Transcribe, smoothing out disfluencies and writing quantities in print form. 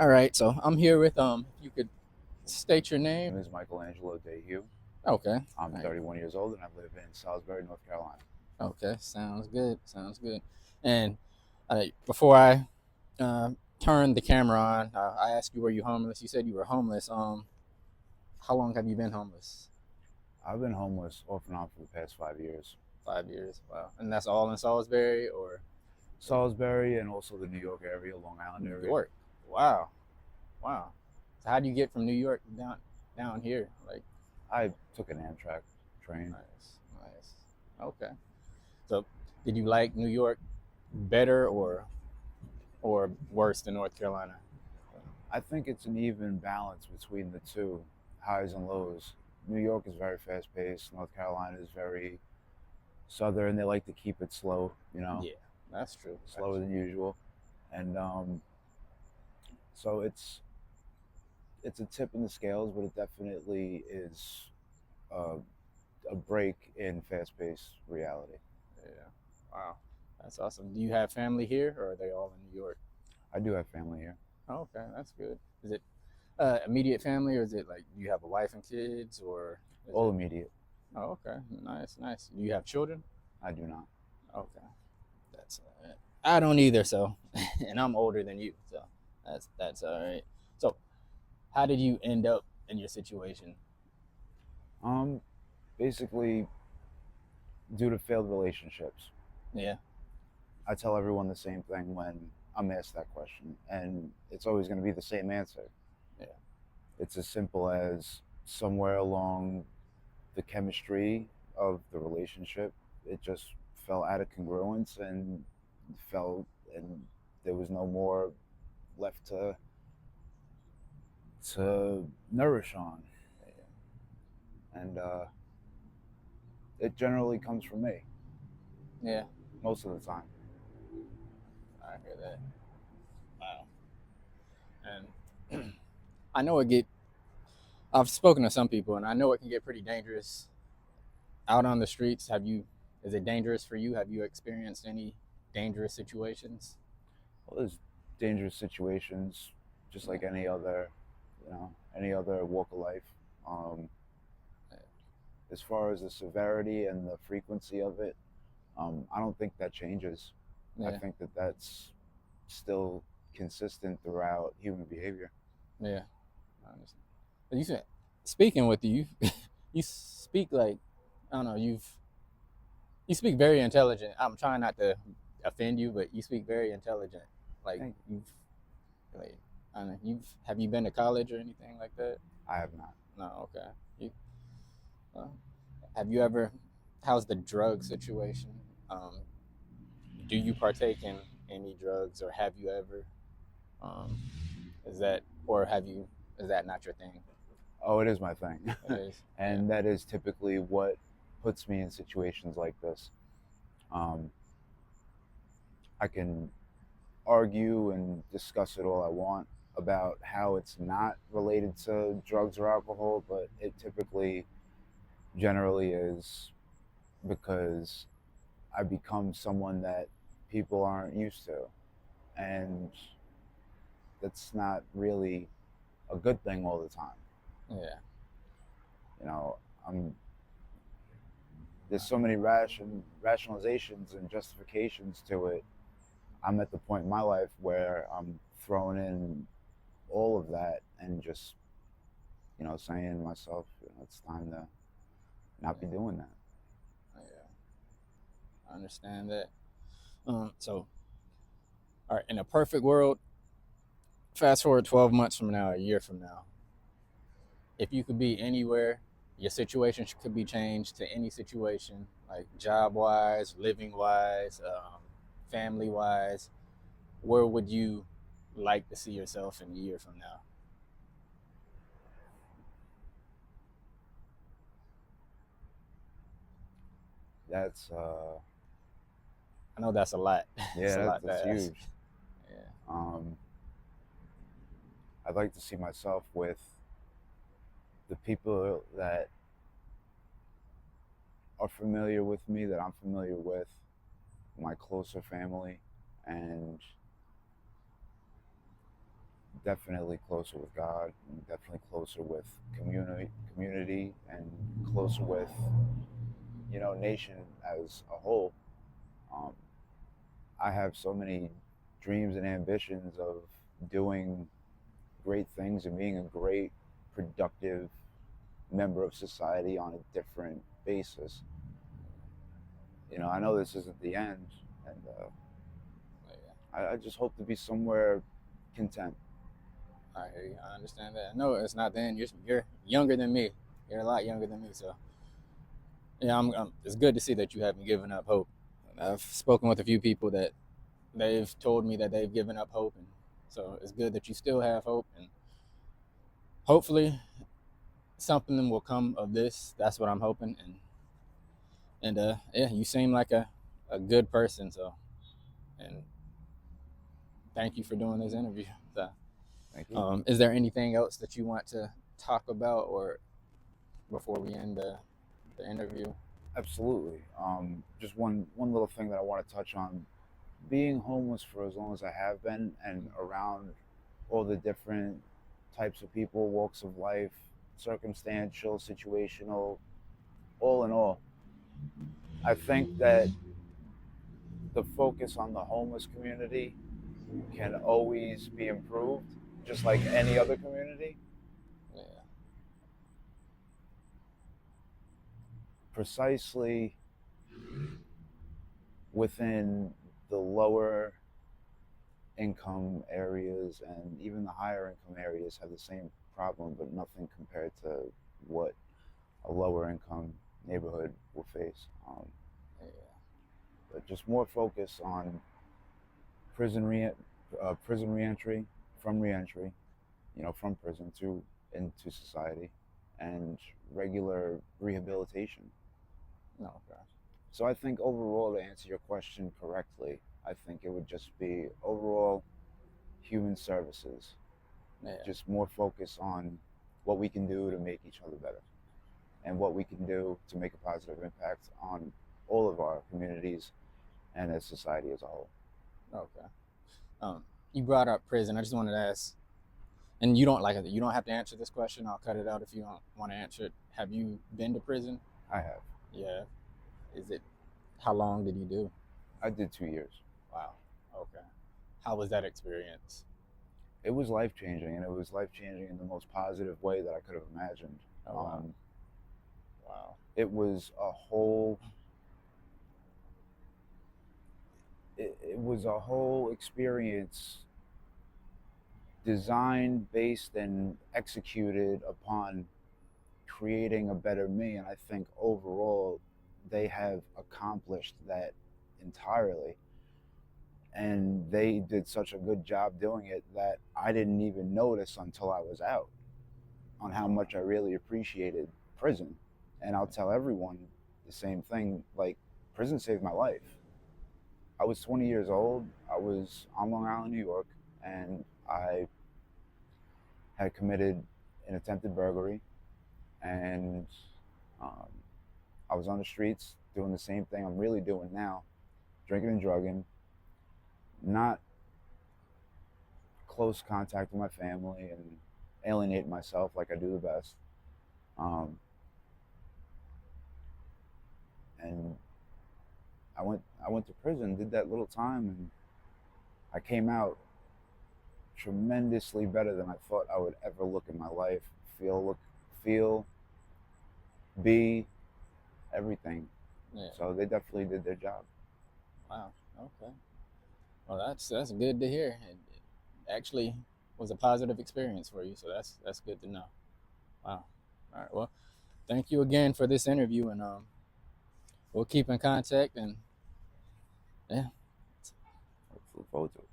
All right, so I'm here with if you could state your My name. name is Michelangelo. Okay. I'm All right. 31 years old and I live in Salisbury, North Carolina. Okay. Sounds good. Sounds good. And before I uh, turned the camera on, I asked you were you homeless. You said you were homeless. How long have you been homeless? I've been homeless off and on for the past 5 years. 5 years. Wow. And that's all in Salisbury or Salisbury and also the New York area, Long Island New area. York? Wow. Wow. So how do you get from New York down here? Like, I took an Amtrak train. nice, nice. Okay. So did you like New York better or worse than North Carolina? I think it's an even balance between the two, highs and lows. New York is very fast paced. North Carolina is very southern. They like to keep it slow, Yeah, that's true. slower than usual. And so it's a tip in the scales, but it definitely is uh, a break in fast-paced reality. Yeah. Wow. That's awesome. Do you have family here or are they all in New York? I do have family here, Oh, okay, that's good. Is it immediate family or is it like do you have a wife and kids or is all it immediate. Oh, okay. Nice, nice. Do you have children? I do not. Okay. That's I don't either, so and I'm older than you, so that's all right. So, how did you end up in your situation? Um, Basically, due to failed relationships, Yeah. I tell everyone the same thing when I'm asked that question, and it's always going to be the same answer. Yeah. It's as simple as somewhere along the chemistry of the relationship, it just fell out of congruence and fell, and there was no more left to nourish on, and it generally comes from me Yeah. most of the time. I hear that. Wow. And I know it get I've spoken to some people and I know it can get pretty dangerous out on the streets. Is it dangerous for you? Have you experienced any dangerous situations? Well, there's dangerous situations, just Yeah. like any other walk of life. Um, as far as the severity and the frequency of it, I don't think that changes. I Yeah. think that that's still consistent throughout human behavior. Yeah. I understand. But you said speaking with you speak like I don't know, you speak very intelligent. I'm trying not to offend you, but you speak very intelligent. Like Thank you. like I don't know, have you been to college or anything like that? I have not. No, okay. You, uh, have you ever? How's the drug situation? Um, do you partake in any drugs, or have you ever? Um, is that or have you? Is that not your thing? Oh, it is my thing. It is. Yeah. And that is typically what puts me in situations like this. Um, I can argue and discuss it all I want about how it's not related to drugs or alcohol, but it typically generally is because I become someone that people aren't used to. And that's not really a good thing all the time. Yeah. You know, I'm there's so many rationalizations and justifications to it. I'm at the point in my life where I'm throwing in all of that and just, saying to myself, it's time to not be Yeah. doing that. Yeah. I understand that. So, all right. In a perfect world, fast forward 12 months from now, a year from now, if you could be anywhere, your situation could be changed to any situation, like job wise, living wise, family wise. Where would you like to see yourself in a year from now? That's I know that's a lot. It's yeah, a lot to that's ask. huge. Yeah. Um, I'd like to see myself with the people that are familiar with me, that I'm familiar with, my closer family, and definitely closer with God, and definitely closer with community, and closer with nation as a whole. Um, I have so many dreams and ambitions of doing great things and being a great, productive member of society on a different basis. I know this isn't the end, and Yeah, I just hope to be somewhere content. I hear you. I understand that. No, it's not then. You're younger than me. You're a lot younger than me. So yeah, it's good to see that you haven't given up hope. I've spoken with a few people that they've told me that they've given up hope, and so it's good that you still have hope, and hopefully something will come of this. That's what I'm hoping, and yeah, you seem like a good person. So, and thank you for doing this interview. So, Thank you. is there anything else that you want to talk about, or before we end the interview? Absolutely. Just one little thing that I want to touch on: being homeless for as long as I have been, and around all the different types of people, walks of life, circumstantial, situational, all in all. I think that the focus on the homeless community can always be improved, just like any other community. Yeah, Precisely within the lower income areas and even the higher income areas have the same problem, but nothing compared to what a lower income neighborhood will face. yeah, But just more focus on prison re- prison reentry, from reentry, from prison to into society, and regular rehabilitation. no, gosh, So I think overall, to answer your question correctly, I think it would just be overall human services, yeah, just more focus on what we can do to make each other better, and what we can do to make a positive impact on all of our communities and as society as a whole. okay. Um, you brought up prison. I just wanted to ask, and you don't have to answer this question. I'll cut it out if you don't want to answer it. Have you been to prison? I have. Yeah. Is it? How long did you do? I did 2 years. Wow. Okay. How was that experience? It was life changing, and it was life changing in the most positive way that I could have imagined. Oh wow. Wow. It was a whole. It was a whole experience designed, based, and executed upon creating a better me. And I think overall, they have accomplished that entirely. And they did such a good job doing it that I didn't even notice until I was out, on how much I really appreciated prison. And I'll tell everyone the same thing, like, prison saved my life. I was 20 years old. I was on Long Island, New York, and I had committed an attempted burglary, and um, I was on the streets doing the same thing I'm really doing now, drinking and drugging, not close contact with my family, and alienating myself like I do the best. Um, and I went to prison, did that little time, and I came out tremendously better than I thought I would ever look in my life, feel, be, everything. Yeah. So they definitely did their job. Wow. Okay. Well, that's good to hear. It actually was a positive experience for you, so that's good to know. Wow. All right. Well, thank you again for this interview, and we'll keep in contact. And yeah. Look forward to it.